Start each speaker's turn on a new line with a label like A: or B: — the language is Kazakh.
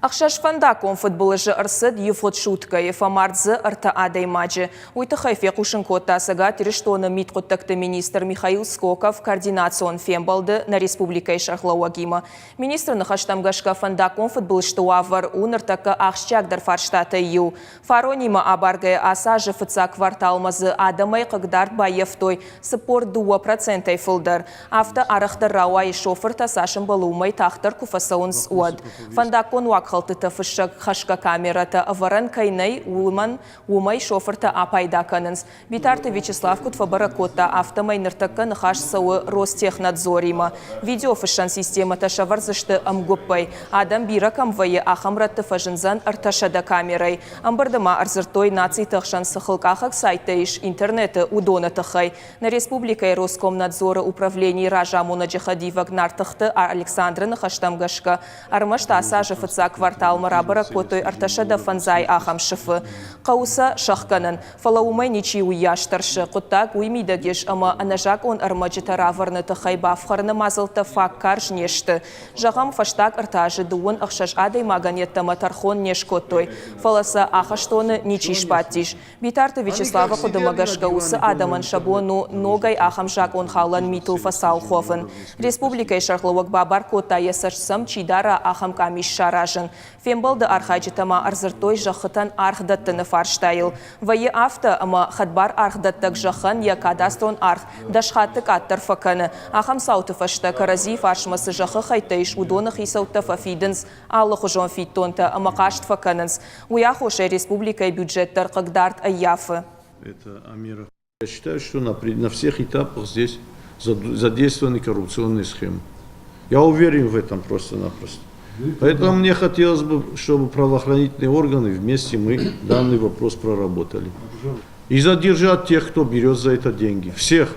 A: Ақшаш фандаком футболыжы ырсыд Ефот Шуткаев амардзы ырта адай маджи. Уйты хайфе кушын коттасыга тириштоны митқоттакты министр Михаил Скоков координацион фембалды на республикай шархлауагима. Министр нахаштамгашка фандаком футболышты уавар уныртака ақшчагдар фарштата ю. Фаронима абаргай асажы фыца кварталмазы адамай қыгдард байефтой сыпор 2% фылдар. Авто арықтыр рауай шофыр тасашын балумай тақтыр куфасауынс уад. Фандакон Халтыта фышак хашка камерата аваран кайнай умай шоферта апайда канынс. Битарты Вячеслав Кутфабаракота автомай ныртака нахаш сауы Ростехнадзорима. Видео фышан системата шаварзышты амгуппай. Адам бира камвае ахамратты фажынзан арташада камерай. Амбардама арзыртой наций тахшан сахылкахак сайтаиш интернеты удона тахай. На республикай Роскомнадзора управлений Ражамуна Джихадивак нартахты Александра нахаштамгашка. Армашта асажы фыцак квартал марабара котой арташада фанзай ахам шыфы. Қауса шахканын. Фалаумай ничи уяштаршы. Құттак уймидагеш ама анажак он армаджита раварны тахай бафхарны мазылты факкар жнешті. Жағам фаштак артажы дуын ақшаш адай маганеттама тархон нешкотой. Фаласа ахаштоны ничи шпаттиш. Битарты Вячеслава Кудымагашка усы адаман шабону ногай ахам жак он халан митул фасал хофын. Республикай шархлауак бабар кота ясашсам чидара ахам камиш шаражын. Фембалды архаджитама арзыртой жахытан архдаттыны фарштайыл. Вайы авто ама хадбар архдаттык жахан я кадастрон арх дашхаттык аттар факаны. Ахам сауты фашта карази фаршмасы жахы хайтайш удоны хисауты фафидынс аллы хужон фиттонта ама кашт факанынс. Уяхошай республикай бюджеттар кагдарт аяфы.
B: Это Амира. Я считаю, что на всех этапах здесь задействованы коррупционные схемы. Я уверен в этом просто-напросто. Поэтому мне хотелось бы, чтобы правоохранительные органы вместе мы данный вопрос проработали. И задержать тех, кто берет за это деньги. Всех.